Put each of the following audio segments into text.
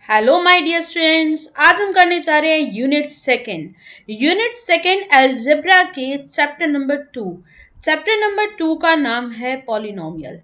Hello my dear students, आज हम करने जा रहे हैं यूनिट सेकेंड अलजेब्रा के चैप्टर नंबर 2 का नाम है पॉलिनोमियल।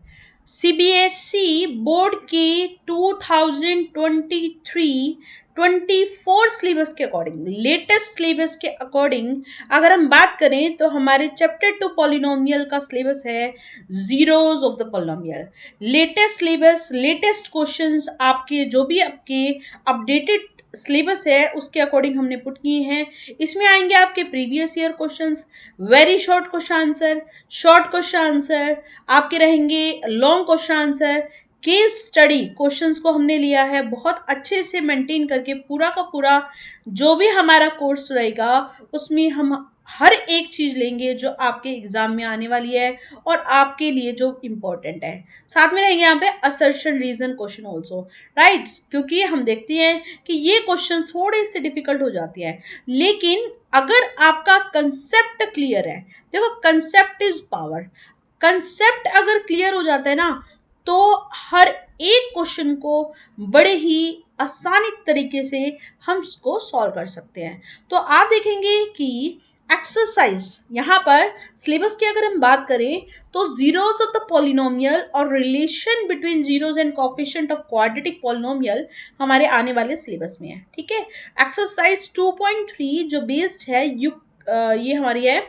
सीबीएसई बोर्ड की 2023-24 सिलेबस के अकॉर्डिंग, लेटेस्ट सिलेबस के अकॉर्डिंग अगर हम बात करें तो हमारे चैप्टर 2 पॉलिनोमियल का सिलेबस है zeros of the polynomial. Latest syllabus, latest questions आपके जो भी आपके अपडेटेड सिलेबस है उसके अकॉर्डिंग हमने पुट किए हैं। इसमें आएंगे आपके previous year questions, very short question answer, short question answer, आपके रहेंगे long question answer, case study questions को हमने लिया है बहुत अच्छे से मेंटेन करके। पूरा का पूरा जो भी हमारा कोर्स रहेगा उसमें हम हर एक चीज लेंगे जो आपके एग्जाम में आने वाली है और आपके लिए जो इम्पोर्टेंट है। साथ में रहेंगे यहाँ पे assertion reason question also, right, क्योंकि हम देखते हैं कि ये क्वेश्चन थोड़े से डिफिकल्ट हो जाते हैं, लेकिन अगर आपका कंसेप्ट क्लियर है, देखो कंसेप्ट इज पावर, कंसेप्ट अगर क्लियर हो जाता है ना तो हर एक क्वेश्चन को बड़े ही आसानी तरीके से हम इसको सॉल्व कर सकते हैं। तो आप देखेंगे कि एक्सरसाइज यहाँ पर सिलेबस की अगर हम बात करें तो जीरोस ऑफ द पॉलिनोमियल और relation between zeros and coefficient of quadratic polynomial हमारे आने वाले सिलेबस में है। ठीक है, एक्सरसाइज 2.3 जो बेस्ड है ये हमारी है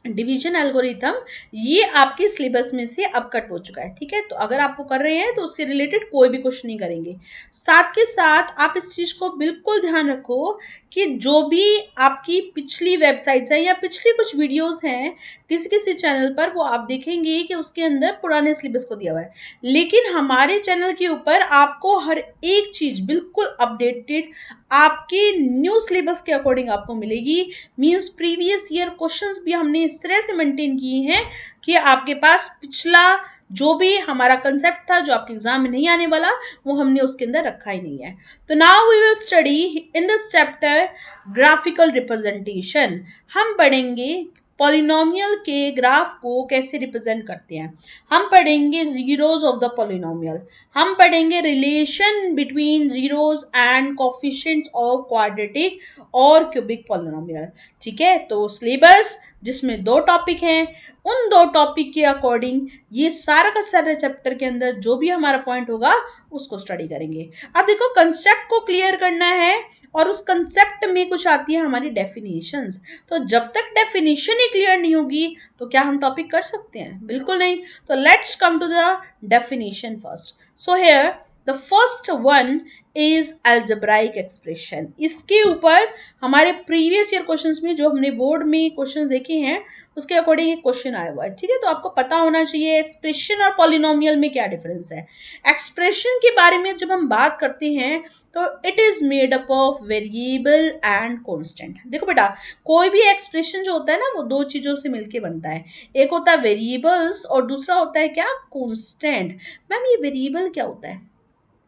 डिवीजन एल्गोरिथम ये आपके सिलेबस में से अब कट हो चुका है। ठीक है, तो अगर आप वो कर रहे हैं तो उससे रिलेटेड कोई भी क्वेश्चन नहीं करेंगे। साथ के साथ आप इस चीज को बिल्कुल ध्यान रखो कि जो भी आपकी पिछली वेबसाइट्स हैं या पिछली कुछ वीडियोस हैं किसी किसी चैनल पर, वो आप देखेंगे कि उसके अंदर पुराने सिलेबस को दिया हुआ है, लेकिन हमारे चैनल के ऊपर आपको हर एक चीज बिल्कुल अपडेटेड आपके न्यू सिलेबस के अकॉर्डिंग आपको मिलेगी। मींस प्रीवियस ईयर क्वेश्चंस भी हमने इस तरह से मेंटेन किए हैं कि आपके पास पिछला जो भी हमारा कंसेप्ट था जो आपके एग्जाम में नहीं आने वाला वो हमने उसके अंदर रखा ही नहीं है। तो now we will study in this chapter graphical representation. हम पढ़ेंगे पॉलिनोमियल के ग्राफ को कैसे रिप्रेजेंट करते हैं, हम पढ़ेंगे जीरोस ऑफ द पॉलिनोमियल, हम पढ़ेंगे relation between zeros and coefficients of quadratic और क्यूबिक पॉलिनोमियल। ठीक है, तो सिलेबस जिसमें 2 टॉपिक हैं, उन 2 टॉपिक के अकॉर्डिंग ये सारा का सारा चैप्टर के अंदर जो भी हमारा पॉइंट होगा उसको स्टडी करेंगे। अब देखो कंसेप्ट को क्लियर करना है और उस कंसेप्ट में कुछ आती है हमारी डेफिनेशंस। तो जब तक डेफिनेशन ही क्लियर नहीं होगी तो क्या हम टॉपिक कर सकते हैं? बिल्कुल नहीं। तो let's come to the definition first. So here the first one is algebraic expression. इसके ऊपर हमारे प्रीवियस ईयर क्वेश्चंस में जो हमने बोर्ड में क्वेश्चंस देखे हैं उसके अकॉर्डिंग एक क्वेश्चन आया हुआ है। ठीक है, तो आपको पता होना चाहिए एक्सप्रेशन और पॉलिनोमियल में क्या डिफरेंस है। एक्सप्रेशन के बारे में जब हम बात करते हैं तो it is made up of variable and constant. देखो बेटा, कोई भी एक्सप्रेशन जो होता है ना वो 2 चीजों से मिलके बनता है, एक होता है वेरिएबल्स और दूसरा होता है क्या? कांस्टेंट। मैम ये वेरिएबल क्या होता है?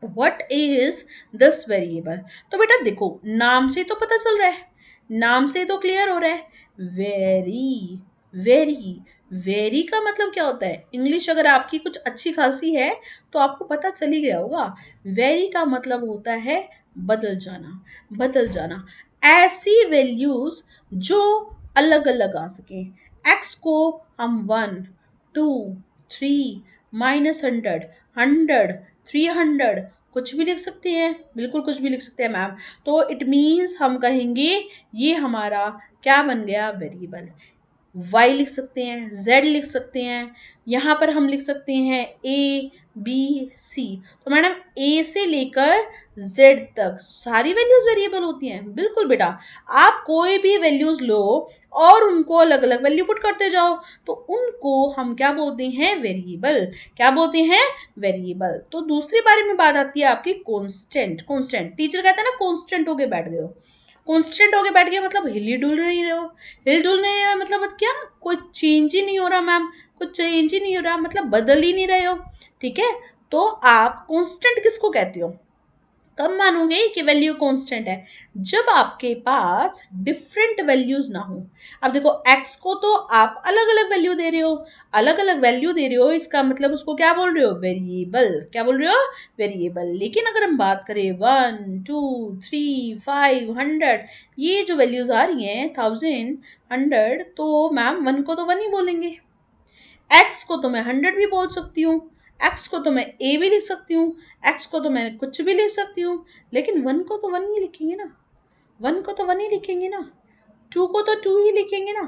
What is this variable? तो बेटा देखो, नाम से तो पता चल रहा है, नाम से तो क्लियर हो रहा है, वेरी वेरी वेरी का मतलब क्या होता है? इंग्लिश अगर आपकी कुछ अच्छी खासी है तो आपको पता चल ही गया होगा। वेरी का मतलब होता है बदल जाना, बदल जाना, ऐसी वैल्यूज जो अलग अलग आ सके। एक्स को हम 1, 2, 3, -100, 100, 300 कुछ भी लिख सकते हैं, बिल्कुल कुछ भी लिख सकते हैं मैम। तो इट मीन्स हम कहेंगे ये हमारा क्या बन गया? वेरिएबल। y लिख सकते हैं, z लिख सकते हैं, यहाँ पर हम लिख सकते हैं a b c। तो मैडम a से लेकर z तक सारी वैल्यूज वेरिएबल होती हैं? बिल्कुल बेटा, आप कोई भी वैल्यूज लो और उनको अलग अलग वैल्यू पुट करते जाओ तो उनको हम क्या बोलते हैं? वेरिएबल। क्या बोलते हैं? वेरिएबल। तो दूसरी बारे में बात आती है आपकी कांस्टेंट। कांस्टेंट टीचर कहता है ना कांस्टेंट होके बैठ गए हो, कांस्टेंट होके बैठ गया मतलब हिल ही डुल नहीं रहे हो। हिल डुल नहीं रहा मतलब क्या? कोई चेंज ही नहीं हो रहा मैम, कुछ चेंज ही नहीं हो रहा मतलब बदल ही नहीं रहे हो। ठीक है, तो आप कांस्टेंट किसको कहते हो? कब मानोगे कि वैल्यू कांस्टेंट है? जब आपके पास डिफरेंट वैल्यूज ना हो। अब देखो x को तो आप अलग अलग वैल्यू दे रहे हो, अलग अलग वैल्यू दे रहे हो, इसका मतलब उसको क्या बोल रहे हो? वेरिएबल। क्या बोल रहे हो? वेरिएबल। लेकिन अगर हम बात करें 1 2 3 5 100, ये जो वैल्यूज आ रही हैं 1000 100, तो मैम 1 को तो 1 ही बोलेंगे। एक्स को तो मैं 100 भी बोल सकती हूँ, एक्स को तो मैं ए भी लिख सकती हूँ, एक्स को तो मैं कुछ भी लिख सकती हूँ, लेकिन 1 को तो 1 ही लिखेंगे ना, 1 को तो 1 ही लिखेंगे ना, 2 को तो 2 ही लिखेंगे ना।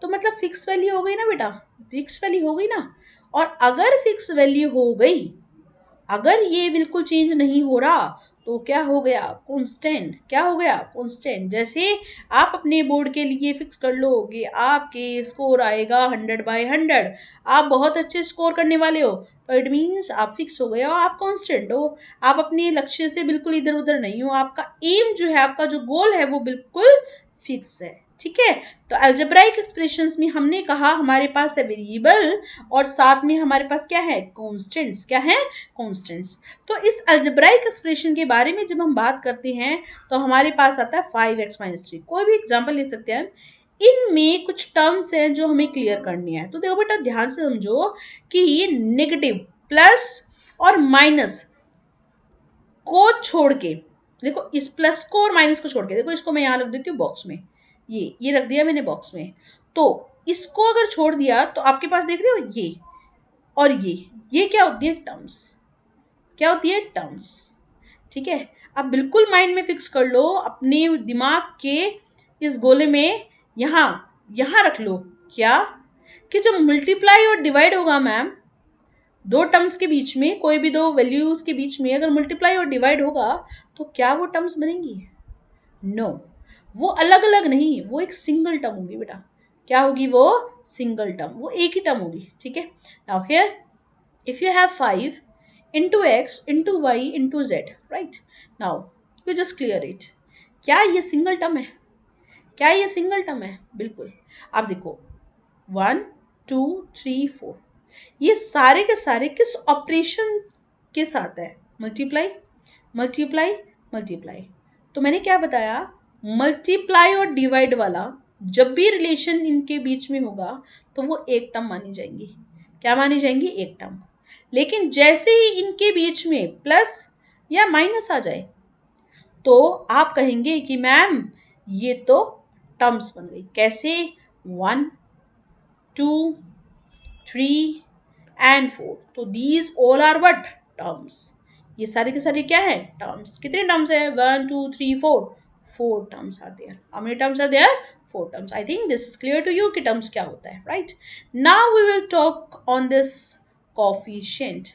तो मतलब फिक्स वैल्यू हो गई ना बेटा, फिक्स वैल्यू हो गई ना। और अगर फिक्स वैल्यू हो गई, अगर ये बिल्कुल चेंज नहीं हो रहा, तो क्या हो गया? कांस्टेंट। क्या हो गया? कांस्टेंट। जैसे आप अपने बोर्ड के लिए फिक्स कर लो कि आपके स्कोर आएगा 100/100, आप बहुत अच्छे स्कोर करने वाले हो, तो इट मीन्स आप फिक्स हो गए हो, आप कांस्टेंट हो, आप अपने लक्ष्य से बिल्कुल इधर उधर नहीं हो, आपका एम जो है, आपका जो गोल है वो बिल्कुल फिक्स है। ठीक है, तो अलजेब्राइक एक्सप्रेशंस में हमने कहा हमारे पास है वेरिएबल और साथ में हमारे पास क्या है? कांस्टेंट्स। क्या है? कांस्टेंट्स। तो इस अलजेब्राइक एक्सप्रेशन के बारे में जब हम बात करते हैं तो हमारे पास आता है 5x-3। कोई भी एग्जांपल ले सकते हैं। इनमें कुछ टर्म्स हैं जो हमें क्लियर करनी है। तो देखो बेटा, ध्यान से समझो कि ये नेगेटिव, प्लस और माइनस को छोड़ के, देखो इस प्लस को और माइनस को छोड़ के, देखो इसको मैं यहाँ रख देती हूँ बॉक्स में, ये रख दिया मैंने बॉक्स में। तो इसको अगर छोड़ दिया तो आपके पास देख रहे हो ये और ये क्या होती है? टर्म्स। क्या होती है? टर्म्स। ठीक है, आप बिल्कुल माइंड में फिक्स कर लो, अपने दिमाग के इस गोले में यहाँ यहाँ रख लो क्या, कि जब मल्टीप्लाई और डिवाइड होगा मैम, दो टर्म्स के बीच में, कोई भी दो वैल्यूज के बीच में अगर मल्टीप्लाई और डिवाइड होगा, तो क्या वो टर्म्स बनेंगी? नो, वो अलग अलग नहीं, वो एक सिंगल टर्म होगी बेटा। क्या होगी वो? सिंगल टर्म, वो एक ही टर्म होगी। ठीक है, now here if you have 5 into x into y into z, right? Now you just clear it. क्या ये सिंगल टर्म है? क्या ये सिंगल टर्म है? बिल्कुल। आप देखो 1 2 3 4, ये सारे के सारे किस ऑपरेशन के साथ है? Multiply, multiply, multiply. तो मैंने क्या बताया? मल्टीप्लाई और डिवाइड वाला जब भी रिलेशन इनके बीच में होगा तो वो एक टर्म मानी जाएंगी। क्या मानी जाएंगी? एक टर्म। लेकिन जैसे ही इनके बीच में प्लस या माइनस आ जाए, तो आप कहेंगे कि मैम ये तो टर्म्स बन गई। कैसे? 1 2 3 and 4, तो these all are what? Terms. ये सारे के सारे क्या है? टर्म्स। कितने टर्म्स है? 1 2 3 4, 4 terms are there. How many terms are there? 4 terms. I think this is clear to you कि टर्म्स क्या होता है, right? Now we will talk on this coefficient.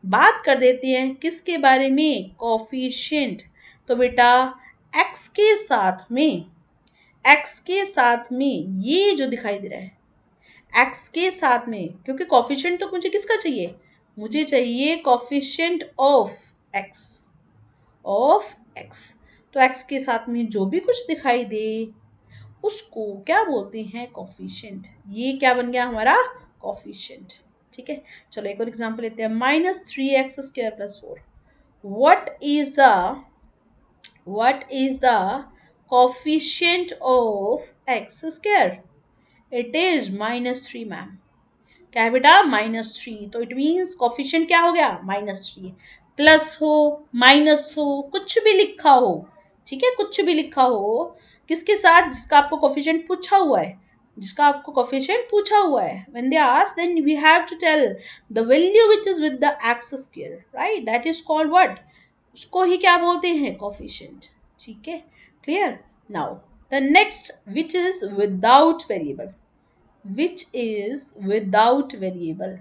बात कर देते हैं किसके बारे में? कोफिशिएंट। तो बेटा x के साथ में, x के साथ में ये जो दिखाई दे रहा है, x के साथ में, क्योंकि कॉफिशिएंट तो मुझे किसका चाहिए? मुझे चाहिए coefficient of x, of x। तो x के साथ में जो भी कुछ दिखाई दे उसको क्या बोलते हैं? कॉफिशिएंट। ये क्या बन गया हमारा? कॉफिशिएंट। ठीक है, चलो एक और एग्जांपल लेते हैं। -3x² + 4, what is the coefficient of x²? It is -3 ma'am. क्या है बेटा? -3। तो इट मीन्स कॉफिशिएंट क्या हो गया? -3। प्लस हो, माइनस हो, कुछ भी लिखा हो, ठीक है, कुछ भी लिखा हो, किसके साथ? जिसका आपको कॉफिशिएंट पूछा हुआ है, जिसका आपको कॉफिशिएंट पूछा हुआ है। When they ask, then we have to tell the value which is with the x², right? That is called what? उसको ही क्या बोलते हैं? कॉफिशिएंट। ठीक है, clear? Now the next, which is without variable. Which is without variable,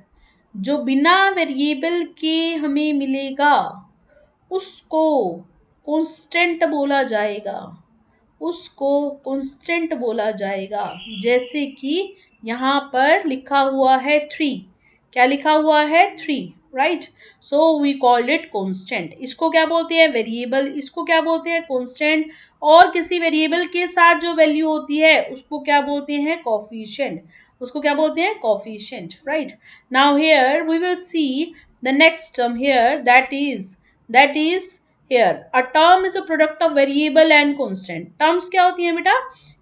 जो बिना variable के हमें मिलेगा उसको कांस्टेंट बोला जाएगा, उसको कांस्टेंट बोला जाएगा। जैसे कि यहाँ पर लिखा हुआ है 3। क्या लिखा हुआ है? 3, right? So we called it constant. इसको क्या बोलते हैं? वेरिएबल। इसको क्या बोलते हैं? कांस्टेंट। और किसी वेरिएबल के साथ जो वैल्यू होती है उसको क्या बोलते हैं? कोफिशिएंट। उसको क्या बोलते हैं? Coefficient, right? Now here we will see the next term here, that is here a term is a product of variable and constant. Terms क्या होती हैं बेटा,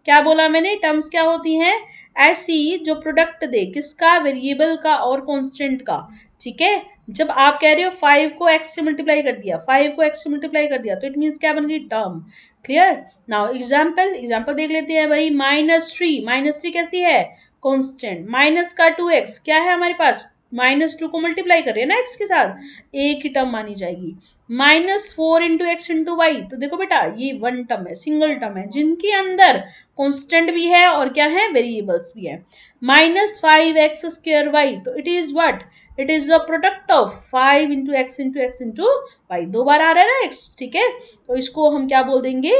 क्या बोला मैंने, टर्म्स क्या होती हैं, ऐसी जो प्रोडक्ट दे किसका, वेरिएबल का और कॉन्स्टेंट का। ठीक है, जब आप कह रहे हो 5 को x से मल्टीप्लाई कर दिया, 5 को x से मल्टीप्लाई कर दिया, तो इट मीन्स क्या बन गई, टर्म। क्लियर। नाउ एग्जाम्पल देख लेते हैं भाई। -3 कैसी है, कॉन्स्टेंट। माइनस का 2x क्या है हमारे पास, -2 को मल्टीप्लाई कर रहे हैं ना x के साथ, एक ही टर्म मानी जाएगी। -4 इंटू एक्स इंटू वाई, तो देखो बेटा ये वन टर्म है, सिंगल टर्म है, जिनके अंदर कॉन्स्टेंट भी है और क्या है, वेरिएबल्स भी है। -5x² y, तो it is what, it is a product of 5 into x into x into y, दो बार आ रहा है ना x। ठीक है, तो इसको हम क्या बोल देंगे,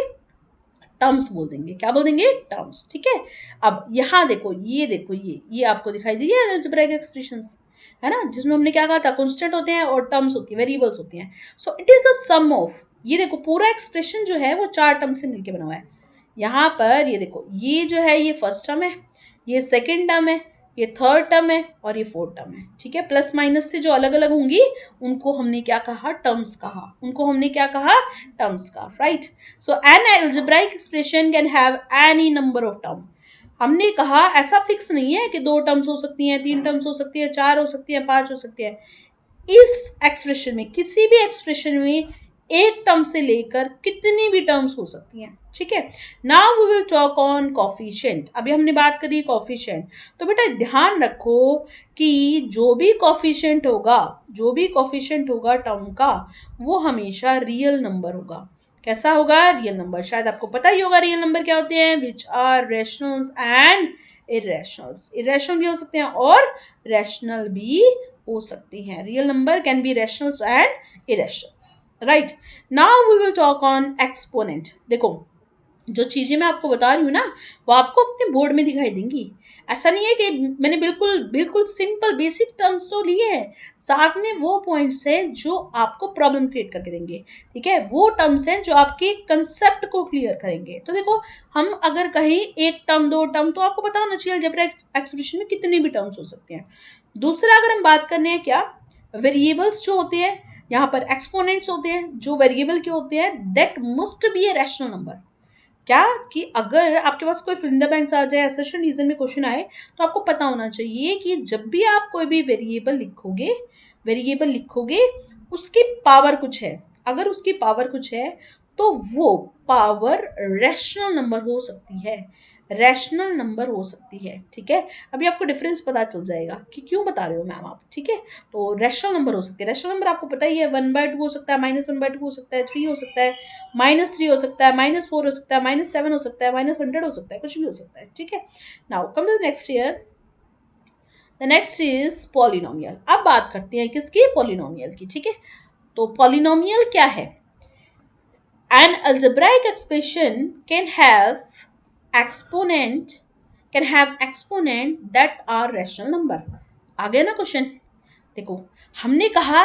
टर्म्स बोल देंगे। क्या बोल देंगे, टर्म्स। ठीक है, अब यहाँ देखो, देखो ये आपको दिखाई दे रही है अलजेब्राइक एक्सप्रेशंस, है ना, जिसमें हमने क्या कहा था, कांस्टेंट होते हैं और टर्म्स होती है, वेरिएबल्स होती हैं। So it is a sum of, ये देखो पूरा एक्सप्रेशन जो है वो 4 टर्म से मिलकर बना हुआ है। यहाँ पर ये देखो, ये जो है ये फर्स्ट टर्म है, ये सेकेंड टर्म है, ये थर्ड टर्म है और ये फोर्थ टर्म है। ठीक है, प्लस माइनस से जो अलग अलग होंगी उनको हमने क्या कहा, टर्म्स कहा, उनको हमने क्या कहा, टर्म्स का, right. So an algebraic expression can have any number of term. हमने कहा ऐसा फिक्स नहीं है कि 2 टर्म्स हो सकती हैं, 3 टर्म्स हो सकती है, 4 हो सकती है, 5 हो सकती है। इस एक्सप्रेशन में, किसी भी एक्सप्रेशन में एक टर्म से लेकर कितनी भी टर्म्स हो सकती हैं। ठीक है, now we will talk on coefficient. अभी हमने बात करी कॉफिशिएंट, तो बेटा ध्यान रखो कि जो भी कॉफिशिएंट होगा, जो भी कॉफिशिएंट होगा टर्म का, वो हमेशा रियल नंबर होगा। कैसा होगा, रियल नंबर। शायद आपको पता ही होगा रियल नंबर क्या होते हैं, which are rationals and irrationals. Irrational भी हो सकते हैं और रैशनल भी हो सकती हैं। Real number can be rationals and irrational, right. Now we will talk on exponent. देखो जो चीजें मैं आपको बता रही हूँ ना, वो आपको अपने बोर्ड में दिखाई देंगी। ऐसा नहीं है कि मैंने बिल्कुल बिल्कुल सिंपल बेसिक टर्म्स तो लिए हैं, साथ में वो पॉइंट्स हैं जो आपको प्रॉब्लम क्रिएट करके देंगे। ठीक है, वो टर्म्स हैं जो आपके कंसेप्ट को क्लियर करेंगे। तो देखो, हम अगर कहीं एक टर्म, दो टर्म, तो आपको पता होना चाहिए अलजेब्रिक एक्सप्रेशन में कितनी भी टर्म्स हो सकते हैं। दूसरा, अगर हम बात करने हैं क्या, वेरिएबल्स जो होते हैं, यहाँ पर एक्सपोनेंट्स होते हैं जो वेरिएबल के होते हैं, that must be a rational number. क्या, कि अगर आपके पास कोई फिल इन द बैंक्स आ जाए, असर्शन रीजन में क्वेश्चन आए, तो आपको पता होना चाहिए कि जब भी आप कोई भी वेरिएबल लिखोगे, उसकी पावर कुछ है। अगर उसकी पावर कुछ है तो वो पावर रैशनल नंबर हो सकती है, रैशनल नंबर हो सकती है। ठीक है, अभी आपको डिफरेंस पता चल जाएगा कि क्यों बता रहे हो मैम आप। ठीक है, तो रैशनल नंबर हो सकते हैं। रैशनल नंबर आपको पता ही है, 1/2 हो सकता है, -1/2 हो सकता है, 3 हो सकता है, -3 हो सकता है, -4 हो सकता है, -7 हो सकता है, -100 हो सकता है, कुछ भी हो सकता है। ठीक है, now come to the next year. The next is polynomial. अब बात करते हैं किसकी, पॉलिनोमियल की। ठीक है, तो पॉलिनोमियल क्या है, an algebraic expression exponent can have exponent that are rational number। आ गया ना क्वेश्चन। देखो हमने कहा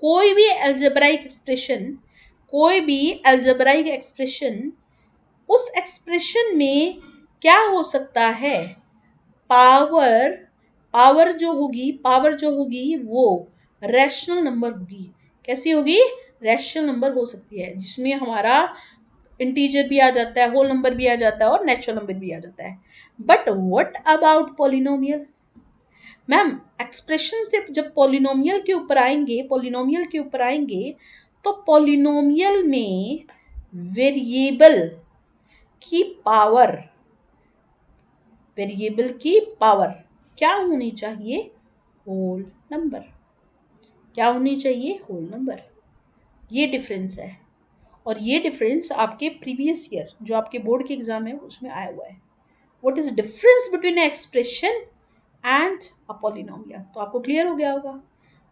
कोई भी अल्जेब्राइक एक्सप्रेशन, उस एक्सप्रेशन में क्या हो सकता है, पावर पावर जो होगी वो रैशनल नंबर होगी। कैसी होगी, रैशनल नंबर हो सकती है, जिसमें हमारा इंटीजर भी आ जाता है, होल नंबर भी आ जाता है और नेचुरल नंबर भी आ जाता है। But what about polynomial. Ma'am expression से जब पॉलिनोमियल के ऊपर आएंगे, तो पॉलिनोमियल में वेरिएबल की पावर, क्या होनी चाहिए, होल नंबर। क्या होनी चाहिए, होल नंबर। ये डिफरेंस है, और ये डिफरेंस आपके प्रीवियस ईयर जो आपके बोर्ड के एग्जाम है उसमें आया हुआ है। What is difference between expression and a polynomial, तो आपको क्लियर हो गया होगा।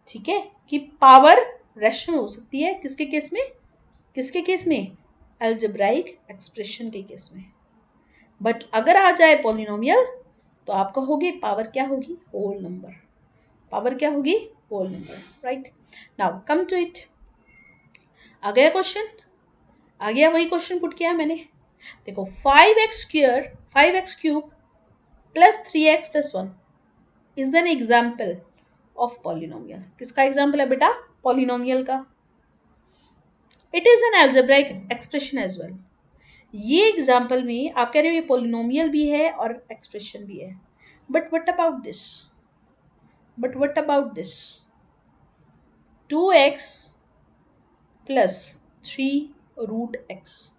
ठीक है, कि पावर रैशनल हो सकती है किसके केस में, अलजेब्राइक एक्सप्रेशन के केस में। बट अगर आ जाए पॉलिनोमियल, तो आप कहोगे पावर क्या होगी, whole number. Whole number, right. Now come to it. आ गया क्वेश्चन, आ गया, वही क्वेश्चन पुट किया मैंने। देखो 5x cube plus 3x plus 1 is an example of polynomial. किसका एग्जाम्पल है बेटा, पॉलिनोमियल का। It is an algebraic expression as well. ये एग्जाम्पल में आप कह रहे हो ये पोलिनोमियल भी है और एक्सप्रेशन भी है, but what about this, but what about this 2x plus 3√x।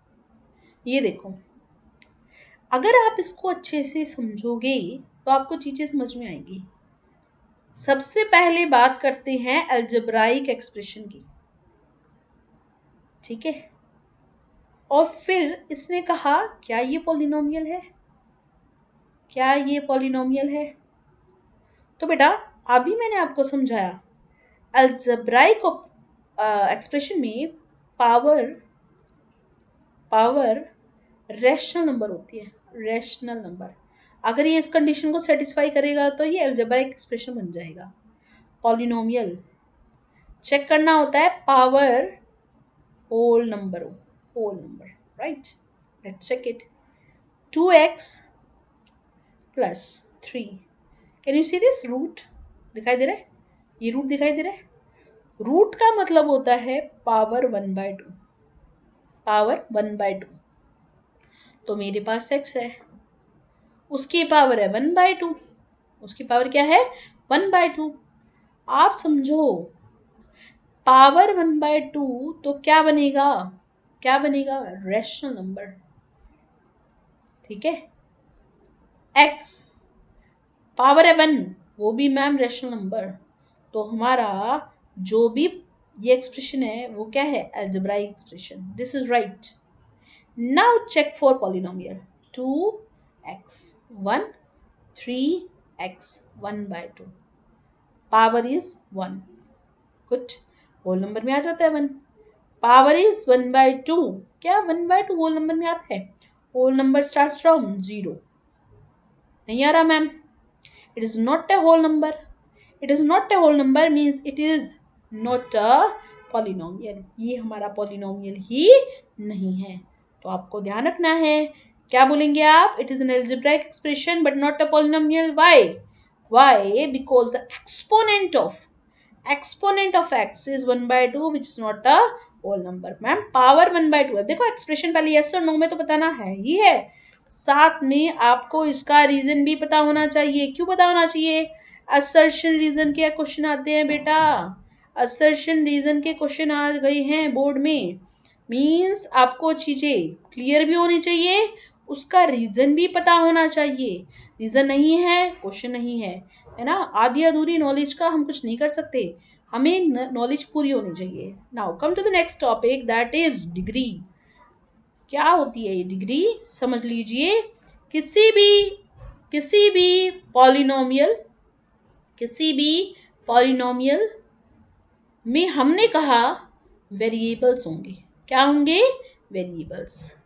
ये देखो, अगर आप इसको अच्छे से समझोगे तो आपको चीजें समझ में आएंगी। सबसे पहले बात करते हैं अलजेब्राइक एक्सप्रेशन की, ठीक है। और फिर इसने कहा क्या ये पॉलिनोमियल है, क्या ये पॉलिनोमियल है। तो बेटा अभी मैंने आपको समझाया अलजेब्राइक एक्सप्रेशन में पावर पावर रैशनल नंबर होती है, रैशनल नंबर। अगर ये इस कंडीशन को सेटिस्फाई करेगा तो ये अलजेब्राइक एक्सप्रेशन बन जाएगा। पॉलिनोमियल चेक करना होता है power whole number, whole number, right. Let's check it. 2x plus 3, can you see this root दिखाई दे रहा है, ये रूट दिखाई दे रहा है। रूट का मतलब होता है पावर 1/2, पावर 1/2। तो मेरे पास x है, उसकी पावर है 1/2, उसकी पावर क्या है 1/2। आप समझो पावर 1/2 तो क्या बनेगा, क्या बनेगा रैशनल नंबर, ठीक है। x पावर है 1, वो भी मैम रैशनल नंबर। तो हमारा जो भी ये एक्सप्रेशन है वो क्या है algebraic expression, this is right. Now check for polynomial 2x 1 3x 1/2 power is 1, good, whole number में आ जाता है 1। पावर इज 1/2, क्या 1/2 होल नंबर में आता है, होल नंबर स्टार्ट फ्रॉम 0। नहीं आ रहा ma'am, it is not a whole number, it is not a whole number means it is not a polynomial, ये हमारा पॉलिनोमियल ही नहीं है। तो आपको ध्यान रखना है, क्या बोलेंगे आप, it is N algebraic expression but not a polynomial. Why because the exponent of x is 1/2 which is not a whole number। Ma'am power 1/2 है, देखो एक्सप्रेशन पहले यस और नो में तो बताना है ही है, साथ में आपको इसका रीजन भी पता होना चाहिए। क्यों पता होना चाहिए, असर्शन रीजन के क्वेश्चन आते हैं बेटा, असर्शन रीजन के क्वेश्चन आ गए हैं बोर्ड में, मीन्स आपको चीजें क्लियर भी होनी चाहिए, उसका रीजन भी पता होना चाहिए। रीजन नहीं है क्वेश्चन नहीं है ना। आधी अधूरी नॉलेज का हम कुछ नहीं कर सकते, हमें नॉलेज पूरी होनी चाहिए। Now come to the next topic that is degree. क्या होती है ये डिग्री, समझ लीजिए। किसी भी पॉलिनोमियल में हमने कहा वेरिएबल्स होंगे, क्या होंगे वेरिएबल्स।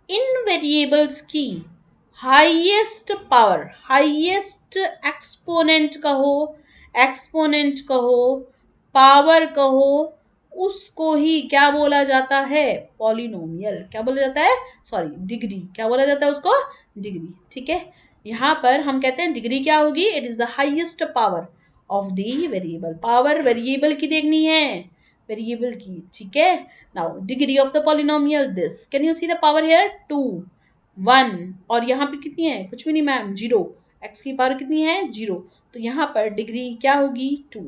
इन वेरिएबल्स की हाईएस्ट पावर, हाईएस्ट एक्सपोनेंट कहो, पावर कहो, उसको ही क्या बोला जाता है पॉलिनोमियल। क्या बोला जाता है, सॉरी डिग्री, क्या बोला जाता है उसको, डिग्री, ठीक है। यहाँ पर हम कहते हैं डिग्री क्या होगी, it is the highest power of the variable. Power variable की देखनी है, वेरिएबल की, ठीक है। Now degree of the polynomial this, can you see the power here 2 1, और यहाँ पे कितनी है, कुछ भी नहीं मैम 0, x की पावर कितनी है 0, तो यहाँ पर डिग्री क्या होगी 2,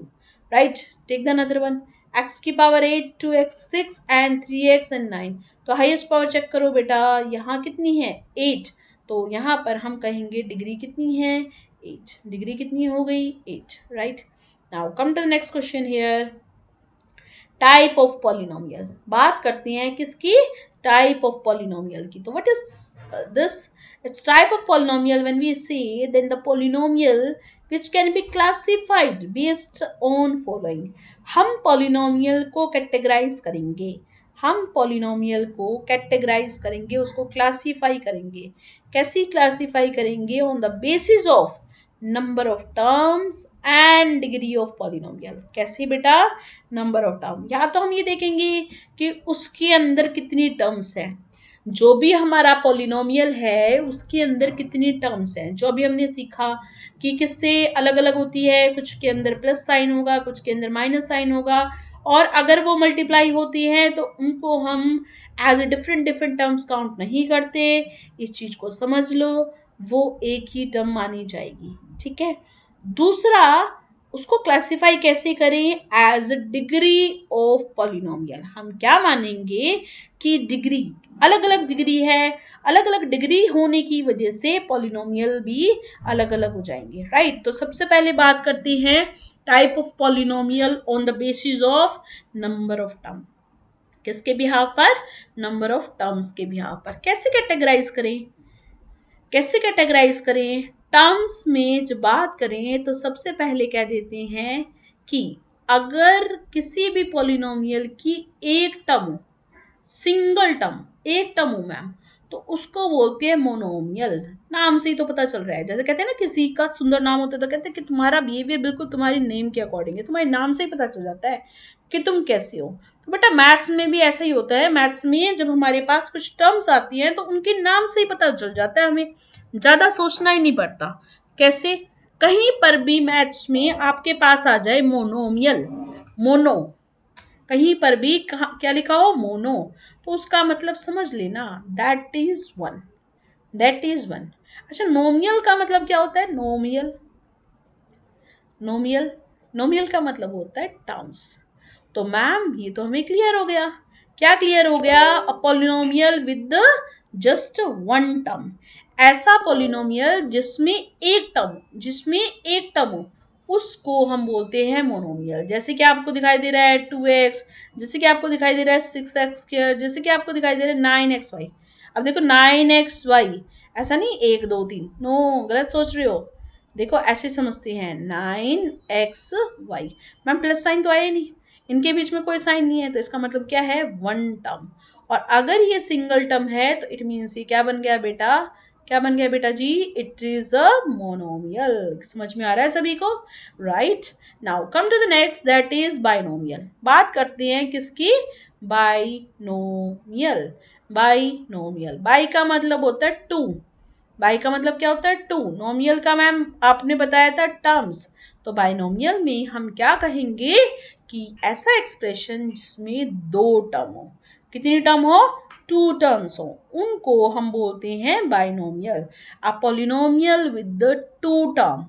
right. Take the another one, x की power 8 2x 6 and 3x and 9। तो हाईएस्ट पावर चेक करो बेटा, यहाँ कितनी है 8, तो यहाँ पर हम कहेंगे डिग्री कितनी है 8, डिग्री कितनी हो गई 8, right. Now come to the next question here, type of polynomial. बात करते हैं किसकी, टाइप ऑफ पॉलिनोमियल की। तो what is this, it's type of polynomial when we say then the polynomial which can be classified based on following। हम polynomial को categorize करेंगे, हम पॉलिनोमियल को कैटेगराइज करेंगे, उसको क्लासीफाई करेंगे। कैसी क्लासीफाई करेंगे, on the basis of number of terms and degree of polynomial. कैसे बेटा, नंबर ऑफ टर्म, या तो हम ये देखेंगे कि उसके अंदर कितनी टर्म्स हैं, जो भी हमारा पॉलिनोमियल है उसके अंदर कितनी टर्म्स हैं। जो भी हमने सीखा कि किससे अलग अलग होती है, कुछ के अंदर प्लस साइन होगा, कुछ के अंदर माइनस साइन होगा, और अगर वो मल्टीप्लाई होती हैं तो उनको हम as a different different terms count नहीं करते। इस चीज को समझ लो, वो एक ही टर्म मानी जाएगी, ठीक है। दूसरा, उसको क्लासिफाई कैसे करें, एज डिग्री ऑफ पॉलिनोमियल। हम क्या मानेंगे कि डिग्री, अलग अलग डिग्री है, अलग अलग डिग्री होने की वजह से पॉलिनोमियल भी अलग अलग हो जाएंगे, राइट। तो सबसे पहले बात करते हैं type of polynomial on the basis of number of term. किसके बिहाफ पर, नंबर ऑफ टर्म्स के बिहाफ पर। कैसे कैटेगराइज करें, कैसे कैटेगराइज करें, टर्म्स में जब बात करें तो सबसे पहले कह देते हैं कि अगर किसी भी पॉलिनोमियल की एक टर्म, सिंगल टर्म, एक टर्म हो मैम, तो उसको बोलते हैं मोनोमियल। नाम से ही तो पता चल रहा है, जैसे कहते हैं ना किसी का सुंदर नाम होता है तो कहते हैं कि तुम्हारा बिहेवियर बिल्कुल तुम्हारी नेम के अकॉर्डिंग है, तुम्हारे नाम से ही पता चल जाता है कि तुम कैसे हो। तो बेटा मैथ्स में भी ऐसा ही होता है, मैथ्स में जब हमारे पास कुछ टर्म्स आती हैं तो उनके नाम से ही पता चल जाता है, हमें ज्यादा सोचना ही नहीं पड़ता। कैसे, कहीं पर भी मैथ्स में आपके पास आ जाए मोनोमियल, मोनो, कहीं पर भी क्या लिखा हो मोनो, तो उसका मतलब समझ लेना that is one, that is one. अच्छा, नोमियल का मतलब क्या होता है, नोमियल, नोमियल, नोमियल का मतलब होता है टर्म्स। तो मैम ये तो हमें क्लियर हो गया, क्या क्लियर हो गया, अ polynomial with just one term, ऐसा पॉलिनोमियल जिसमें एक टर्म, जिसमें एक टर्म हो, उसको हम बोलते हैं मोनोमियल। जैसे कि आपको दिखाई दे रहा है 2x, जैसे कि आपको दिखाई दे रहा है 6x², जैसे कि आपको दिखाई दे रहा है 9xy। अब देखो 9xy, ऐसा नहीं 1 2 3, नो, गलत सोच रहे हो। देखो ऐसे समझते हैं 9xy, मैम प्लस साइन तो आया नहीं, इनके बीच में कोई साइन नहीं है, तो इसका मतलब क्या है, वन टर्म। और अगर ये सिंगल टर्म है तो इट मीन्स ये क्या बन गया बेटा, क्या बन गया बेटा जी, इट इज अ मोनोमियल। समझ में आ रहा है सभी को, right. Now come to the next, that is binomial. बात करते हैं किसकी, बाइनोमियल। बाइनोमियल, बाई का मतलब होता है टू, बाई का मतलब क्या होता है टू, नोमियल का मैम आपने बताया था टर्म्स। तो बाइनोमियल में हम क्या कहेंगे कि ऐसा एक्सप्रेशन जिसमें दो टर्म हो, कितनी टर्म हो, टू टर्म्स हो, उनको हम बोलते हैं binomial. A polynomial with the two term,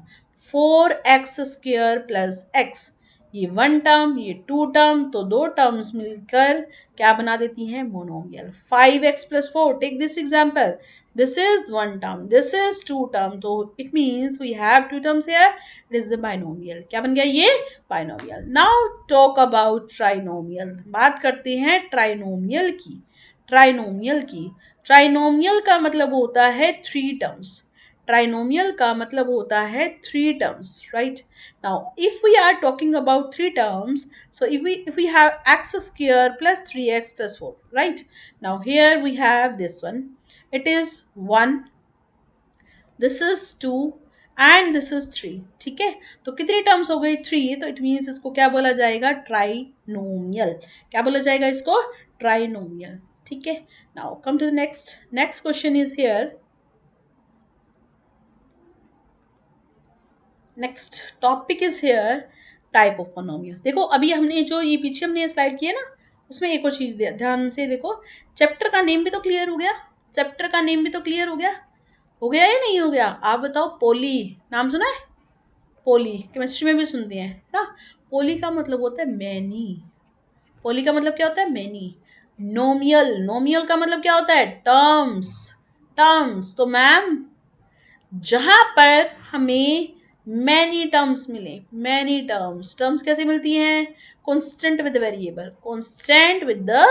4x² plus x, ये वन टर्म, ये टू टर्म, तो दो टर्म्स मिलकर क्या बना देती हैं, monomial. 5x+4, take this example, this is one term, this is two term, तो it means we have two terms here, it is a binomial। क्या बन गया ये, binomial। now talk about trinomial, बात करते हैं ट्राइनोमियल की, ट्राइनोमियल की। ट्राइनोमियल का मतलब होता है थ्री टर्म्स, ट्राइनोमियल का मतलब होता है three terms, right. Now if we are talking about three terms, so if we have x² plus 3x plus 4, right। now here we have this one, it is 1, this is 2 and this is 3, ठीक है। तो कितनी terms हो गई, 3, तो it means इसको क्या बोला जाएगा, ट्राइनोमियल। क्या बोला जाएगा इसको, ट्राइनोमियल, ठीक है। Now come to the next, next question is here, next topic is here type of monomial. देखो अभी हमने जो ये पीछे हमने स्लाइड की है ना, उसमें एक और चीज ध्यान से देखो, चैप्टर का नेम भी तो क्लियर हो गया, चैप्टर का नेम भी तो क्लियर हो गया या नहीं हो गया, आप बताओ। पोली, नाम सुना है, पोली केमिस्ट्री में भी सुनते हैं ना। पोली का मतलब होता है मैनी, पोली का मतलब क्या होता है, मैनी। नोमियल, नोमियल का मतलब क्या होता है, टर्म्स, टर्म्स। तो मैम जहां पर हमें मैनी टर्म्स मिले, मैनी टर्म्स, टर्म्स कैसे मिलती हैं, constant with variable, constant with the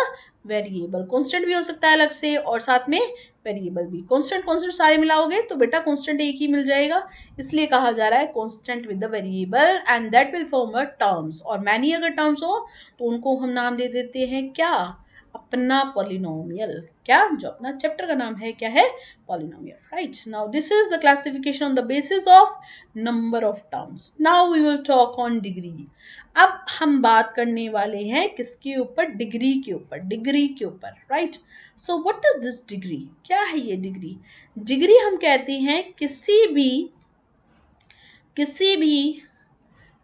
variable, constant भी हो सकता है अलग से और साथ में वेरिएबल भी। कॉन्स्टेंट कॉन्स्टेंट सारे मिलाओगे तो बेटा कॉन्स्टेंट एक ही मिल जाएगा, इसलिए कहा जा रहा है constant with the variable and that will form a terms. और मैनी अगर टर्म्स हो तो उनको हम नाम दे देते हैं क्या, अपना पॉलिनोमियल। क्या, जो अपना चैप्टर का नाम है क्या है, polynomial, right. Now this is the classification on the basis of number of terms. Now we will talk on degree. अब हम बात करने वाले हैं किसके ऊपर, डिग्री के ऊपर, डिग्री के ऊपर, right. So what is this degree, क्या है ये डिग्री, डिग्री हम कहते हैं किसी भी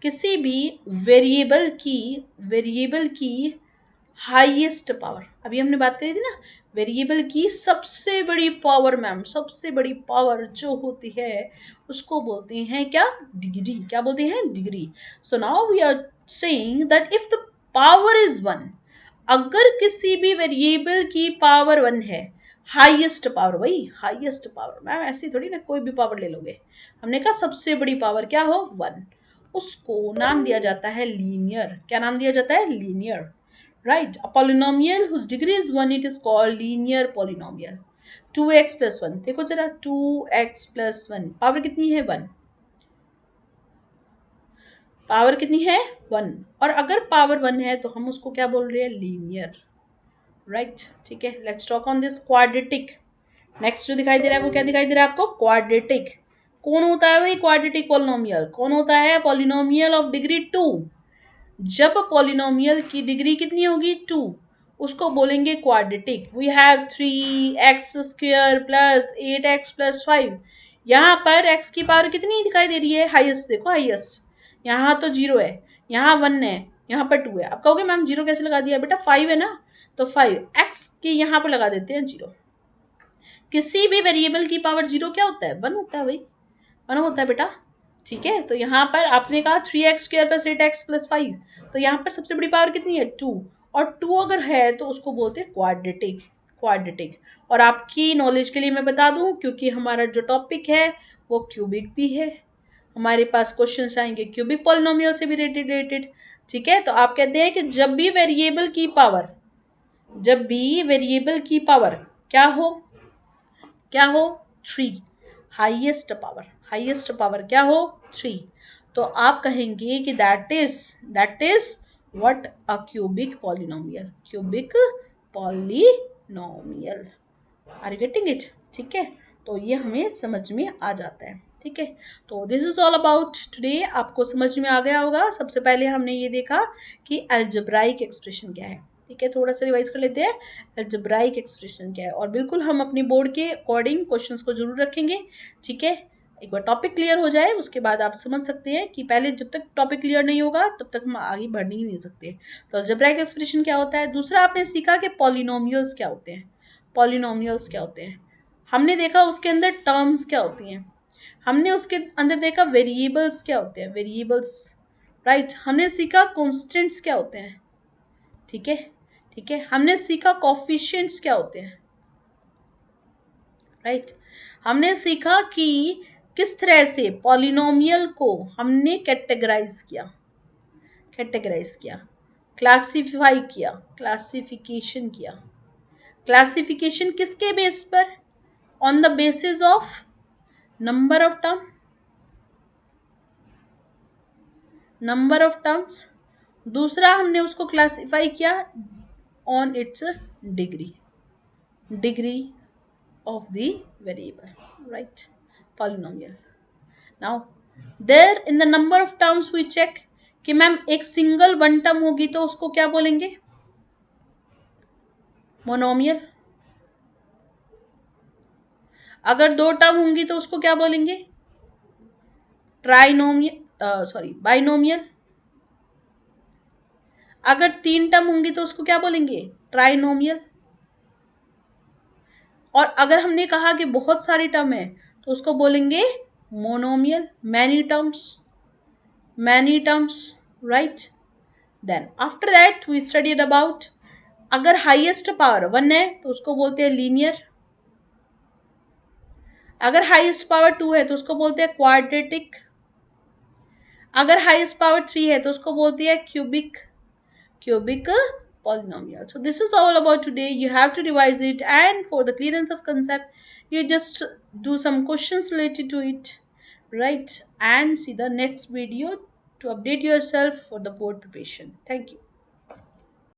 किसी भी वेरिएबल की हाईएस्ट पावर, अभी हमने बात करी थी ना, वेरिएबल की सबसे बड़ी पावर, मैम सबसे बड़ी पावर जो होती है उसको बोलते हैं क्या, डिग्री। क्या बोलते हैं, degree. So now we are saying that if the power is one, अगर किसी भी वेरिएबल की पावर वन है, हाईएस्ट पावर, वही हाईएस्ट पावर, मैम ऐसी थोड़ी ना कोई भी पावर ले लोगे, हमने कहा सबसे बड़ी पावर क्या हो, वन, उसको नाम दिया जाता है लीनियर। क्या नाम दिया जाता है, linear. Right, a polynomial whose degree is 1, it is called linear polynomial. 2x plus 1, देखो जरा, 2x plus 1 पावर कितनी है, 1, पावर कितनी है, 1, और अगर पावर 1 है तो हम उसको क्या बोल रहे हैं, लीनियर। राइट, ठीक है। Let's talk on this quadratic. Next जो दिखाई दे रहा है वो क्या दिखाई दे रहा है आपको, क्वाड्रेटिक। कौन होता है भाई क्वाड्रेटिक पॉलिनोमियल, कौन होता है, पॉलिनोमियल ऑफ डिग्री 2। जब पॉलिनोमियल की डिग्री कितनी होगी, 2, उसको बोलेंगे quadratic. We have 3x² plus 8x plus 5। यहाँ पर x की पावर कितनी दिखाई दे रही है, हाईएस्ट, देखो हाईएस्ट, यहाँ तो 0 है, यहाँ 1 है, यहाँ पर 2 है। अब कहोगे मैम 0 कैसे लगा दिया, बेटा 5 है ना, तो 5 x के यहाँ पर लगा देते हैं 0। किसी भी वेरिएबल की पावर 0 क्या होता है, 1 होता है भाई, 1 होता है बेटा। ठीक है, तो यहाँ पर आपने कहा 3x² प्लस 8x प्लस 5, तो यहाँ पर सबसे बड़ी पावर कितनी है, 2, और 2 अगर है तो उसको बोलते हैं क्वाड्रेटिक। क्वाड्रेटिक। और आपकी नॉलेज के लिए मैं बता दूं, क्योंकि हमारा जो टॉपिक है वो क्यूबिक भी है, हमारे पास क्वेश्चन आएंगे क्यूबिक पॉलिनोमियल से भी रिलेटेड। ठीक है, तो आप कहते हैं कि जब भी वेरिएबल की पावर क्या हो 3, हाईएस्ट पावर क्या हो, 3, तो आप कहेंगे कि that is what, a cubic polynomial, cubic polynomial. Are you getting it, ठीक है, तो ये हमें समझ में आ जाता है। ठीक है, तो this is all about today. आपको समझ में आ गया होगा। सबसे पहले हमने ये देखा कि अलजेब्राइक एक्सप्रेशन क्या है। ठीक है, थोड़ा सा रिवाइज कर लेते हैं, अलजेब्राइक एक्सप्रेशन क्या है, और बिल्कुल हम अपनी बोर्ड के अकॉर्डिंग क्वेश्चंस को जरूर रखेंगे। ठीक है, एक बार टॉपिक क्लियर हो जाए उसके बाद आप समझ सकते हैं कि पहले जब तक टॉपिक क्लियर नहीं होगा तब तक हम आगे बढ़ ही नहीं सकते। तो अलजेब्राइक एक्सप्रेशन क्या होता है। दूसरा आपने सीखा कि पॉलिनोमियल्स क्या होते हैं, पॉलिनोमियल्स क्या होते हैं। हमने देखा उसके अंदर टर्म्स क्या होती हैं, हमने उसके अंदर देखा वेरिएबल्स क्या होते हैं, वेरिएबल्स। राइट, हमने सीखा कॉन्स्टेंट्स क्या होते हैं। ठीक है, ठीक है, हमने सीखा कोफिशिएंट्स क्या होते हैं। राइट, हमने सीखा कि किस तरह से पॉलिनोमियल को हमने कैटेगराइज किया, क्लासिफिकेशन किया। क्लासिफिकेशन किसके बेस पर, on the basis of number of terms. दूसरा हमने उसको क्लासिफाई किया on it's degree of the variable, right, polynomial. Now there in the number of terms we check कि मैम एक सिंगल वन टर्म होगी तो उसको क्या बोलेंगे, मोनोमियल। अगर दो टर्म होंगी तो उसको क्या बोलेंगे, बाइनोमियल। अगर तीन टर्म होंगी तो उसको क्या बोलेंगे, ट्राइनोमियल। और अगर हमने कहा कि बहुत सारी टर्म है तो उसको बोलेंगे monomial, many terms. Right, then after that we studied about, अगर हाईएस्ट पावर 1 है तो उसको बोलते हैं लीनियर, अगर हाईएस्ट पावर 2 है तो उसको बोलते हैं क्वाड्रेटिक, अगर हाईएस्ट पावर 3 है तो उसको बोलते हैं cubic polynomial. So this is all about today. You have to revise it, and for the clearance of concept you just do some questions related to it, right, and see the next video to update yourself for the board preparation. Thank you.